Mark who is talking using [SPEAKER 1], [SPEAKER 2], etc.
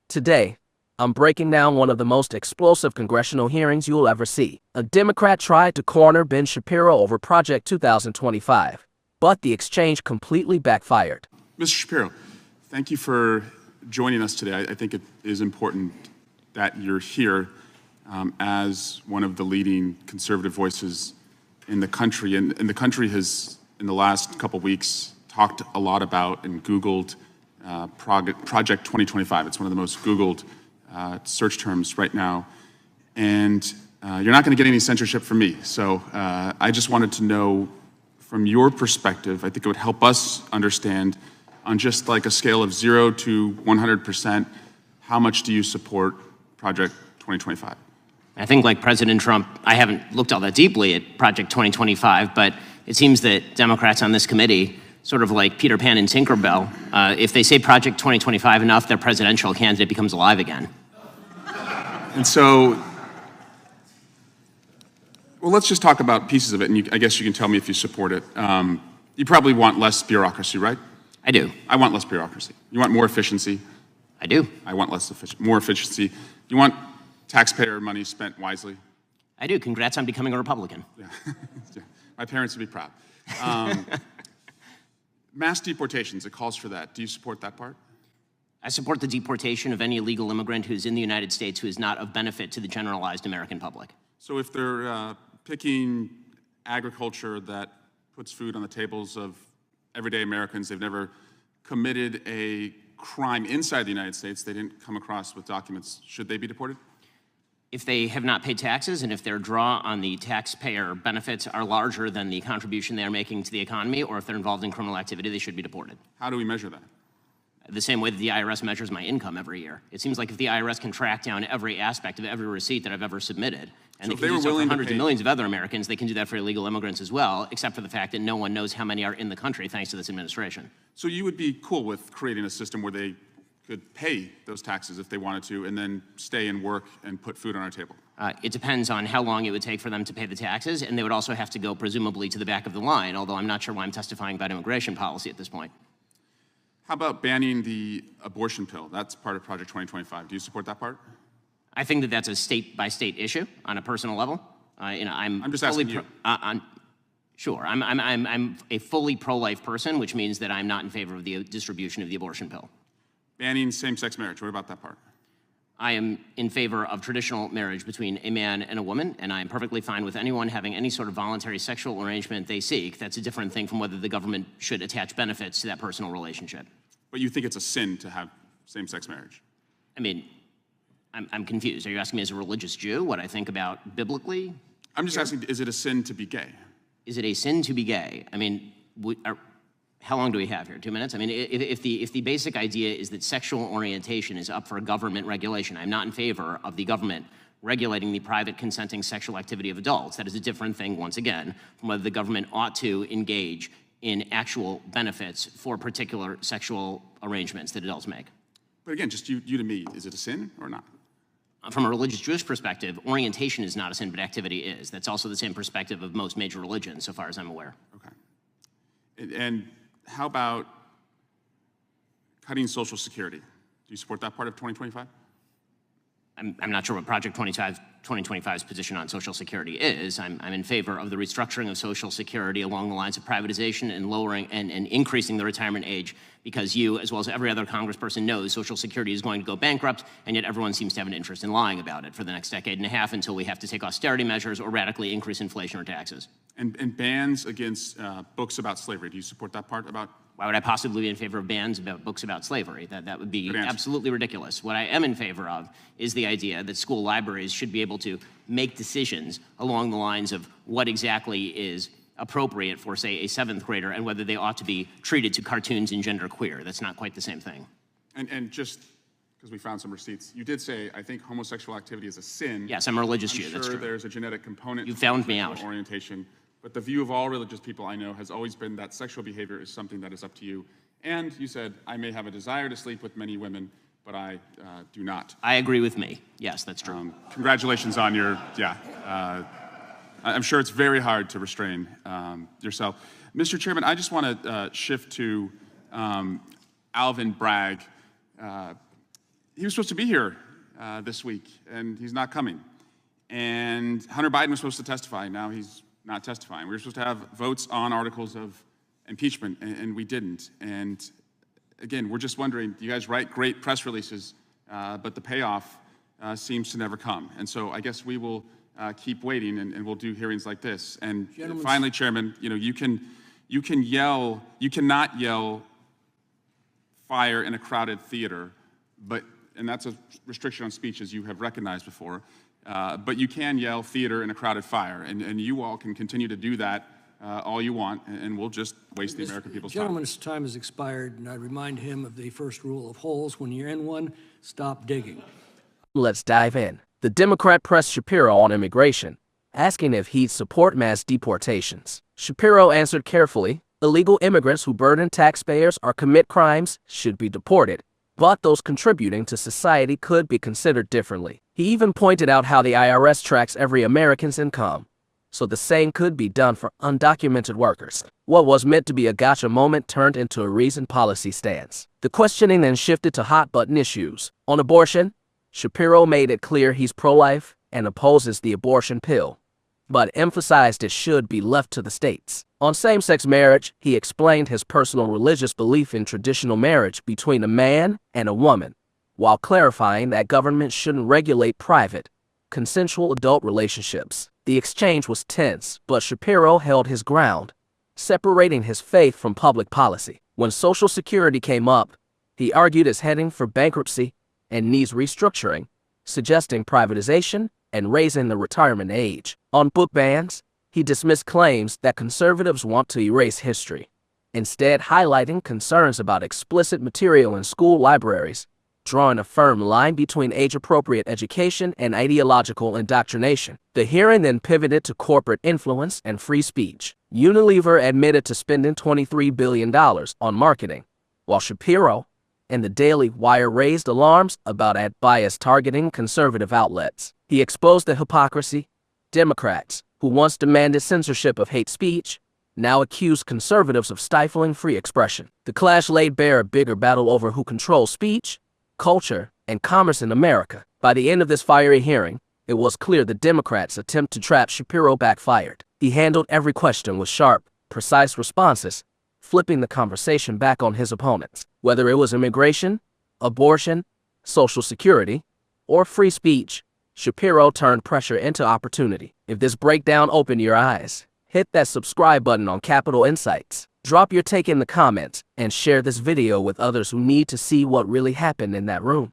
[SPEAKER 1] Today, I'm breaking down one of the most explosive congressional hearings you'll ever see. A Democrat tried to corner Ben Shapiro over Project 2025, but the exchange completely backfired.
[SPEAKER 2] Mr. Shapiro, thank you for joining us today. I think it is important that you're here as one of the leading conservative voices in the country. And the country has, in the last couple weeks, talked a lot about and Googled Project 2025. It's one of the most Googled search terms right now. And you're not going to get any censorship from me. So I just wanted to know, from your perspective, I think it would help us understand, on just like a scale of 0 to 100%, how much do you support Project 2025?
[SPEAKER 3] I think, like President Trump, I haven't looked all that deeply at Project 2025, but it seems that Democrats on this committee, sort of like Peter Pan and Tinkerbell, if they say Project 2025 enough, their presidential candidate becomes alive again.
[SPEAKER 2] And so, well, let's just talk about pieces of it, and I guess you can tell me if you support it. You probably want less bureaucracy, right?
[SPEAKER 3] I do.
[SPEAKER 2] I want less bureaucracy. You want more efficiency?
[SPEAKER 3] I do.
[SPEAKER 2] I want more efficiency. You want taxpayer money spent wisely?
[SPEAKER 3] I do. Congrats on becoming a Republican.
[SPEAKER 2] Yeah. Yeah. My parents would be proud. Mass deportations, it calls for that. Do you support that part?
[SPEAKER 3] I support the deportation of any illegal immigrant who's in the United States who is not of benefit to the generalized American public.
[SPEAKER 2] So if they're picking agriculture that puts food on the tables of everyday Americans, they've never committed a crime inside the United States, they didn't come across with documents, should they be deported?
[SPEAKER 3] If they have not paid taxes and if their draw on the taxpayer benefits are larger than the contribution they're making to the economy, or if they're involved in criminal activity, they should be deported.
[SPEAKER 2] How do we measure that?
[SPEAKER 3] The same way that the IRS measures my income every year. It seems like if the IRS can track down every aspect of every receipt that I've ever submitted, and
[SPEAKER 2] so
[SPEAKER 3] they can do so for hundreds of millions of other Americans, they can do that for illegal immigrants as well, except for the fact that no one knows how many are in the country thanks to this administration.
[SPEAKER 2] So you would be cool with creating a system where they could pay those taxes if they wanted to and then stay and work and put food on our table?
[SPEAKER 3] It depends on how long it would take for them to pay the taxes, and they would also have to go presumably to the back of the line, although I'm not sure why I'm testifying about immigration policy at this point.
[SPEAKER 2] How about banning the abortion pill? That's part of Project 2025. Do you support that part?
[SPEAKER 3] I think that that's a state-by-state issue on a personal level.
[SPEAKER 2] I'm just asking you.
[SPEAKER 3] Sure, I'm a fully pro-life person, which means that I'm not in favor of the distribution of the abortion pill.
[SPEAKER 2] Banning same-sex marriage, what about that part?
[SPEAKER 3] I am in favor of traditional marriage between a man and a woman, and I am perfectly fine with anyone having any sort of voluntary sexual arrangement they seek. That's a different thing from whether the government should attach benefits to that personal relationship.
[SPEAKER 2] But you think it's a sin to have same-sex marriage?
[SPEAKER 3] I mean, I'm confused. Are you asking me as a religious Jew what I think about biblically?
[SPEAKER 2] I'm just asking, is it a sin to be gay?
[SPEAKER 3] Is it a sin to be gay? I mean, how long do we have here? 2 minutes? I mean, if the basic idea is that sexual orientation is up for government regulation, I'm not in favor of the government regulating the private consenting sexual activity of adults. That is a different thing, once again, from whether the government ought to engage in actual benefits for particular sexual arrangements that adults make.
[SPEAKER 2] But again, just you to me, is it a sin or not?
[SPEAKER 3] From a religious Jewish perspective, orientation is not a sin, but activity is. That's also the same perspective of most major religions, so far as I'm aware.
[SPEAKER 2] Okay. And how about cutting Social Security? Do you support that part of 2025?
[SPEAKER 3] I'm not sure what Project 2025's position on Social Security is. I'm in favor of the restructuring of Social Security along the lines of privatization and lowering and increasing the retirement age, because you, as well as every other congressperson, knows Social Security is going to go bankrupt, and yet everyone seems to have an interest in lying about it for the next decade and a half until we have to take austerity measures or radically increase inflation or taxes.
[SPEAKER 2] And bans against books about slavery. Do you support that part about?
[SPEAKER 3] Why would I possibly be in favor of bans about books about slavery? That would be absolutely ridiculous. What I am in favor of is the idea that school libraries should be able to make decisions along the lines of what exactly is appropriate for, say, a 7th grader and whether they ought to be treated to cartoons and genderqueer. That's not quite the same thing.
[SPEAKER 2] And just because we found some receipts, you did say, I think homosexual activity is a sin.
[SPEAKER 3] Yes, I'm a religious Jew,
[SPEAKER 2] that's
[SPEAKER 3] true.
[SPEAKER 2] There's a genetic component.
[SPEAKER 3] You found me out.
[SPEAKER 2] Orientation. But the view of all religious people I know has always been that sexual behavior is something that is up to you. And you said, I may have a desire to sleep with many women, but I do not.
[SPEAKER 3] I agree with me. Yes, that's true.
[SPEAKER 2] Congratulations on your, I'm sure it's very hard to restrain yourself. Mr. Chairman, I just want to shift to Alvin Bragg. he was supposed to be here this week, and he's not coming. And Hunter Biden was supposed to testify. Now he's not testifying. We were supposed to have votes on articles of impeachment, and we didn't. And again, we're just wondering, you guys write great press releases, but the payoff seems to never come. And so I guess we will keep waiting, and we'll do hearings like this. And finally, Chairman, you cannot yell fire in a crowded theater, and that's a restriction on speech, as you have recognized before. But you can yell theater in a crowded fire, and you all can continue to do that all you want, and we'll just waste the American people's time.
[SPEAKER 4] Gentleman's time has expired, and I remind him of the first rule of holes. When you're in one, stop digging.
[SPEAKER 1] Let's dive in. The Democrat pressed Shapiro on immigration, asking if he'd support mass deportations. Shapiro answered carefully, illegal immigrants who burden taxpayers or commit crimes should be deported, but those contributing to society could be considered differently. He even pointed out how the IRS tracks every American's income, so the same could be done for undocumented workers. What was meant to be a gotcha moment turned into a reasoned policy stance. The questioning then shifted to hot-button issues. On abortion, Shapiro made it clear he's pro-life and opposes the abortion pill, but emphasized it should be left to the states. On same-sex marriage, he explained his personal religious belief in traditional marriage between a man and a woman, while clarifying that government shouldn't regulate private, consensual adult relationships. The exchange was tense, but Shapiro held his ground, separating his faith from public policy. When Social Security came up, he argued it's heading for bankruptcy and needs restructuring, suggesting privatization and raising the retirement age. On book bans, he dismissed claims that conservatives want to erase history, instead highlighting concerns about explicit material in school libraries, drawing a firm line between age-appropriate education and ideological indoctrination. The hearing then pivoted to corporate influence and free speech. Unilever admitted to spending $23 billion on marketing, while Shapiro and the Daily Wire raised alarms about ad bias targeting conservative outlets. He exposed the hypocrisy. Democrats, who once demanded censorship of hate speech, now accuse conservatives of stifling free expression. The clash laid bare a bigger battle over who controls speech, culture, and commerce in America. By the end of this fiery hearing, it was clear the Democrats' attempt to trap Shapiro backfired. He handled every question with sharp, precise responses, flipping the conversation back on his opponents. Whether it was immigration, abortion, Social Security, or free speech, Shapiro turned pressure into opportunity. If this breakdown opened your eyes, hit that subscribe button on Capitol Insights. Drop your take in the comments and share this video with others who need to see what really happened in that room.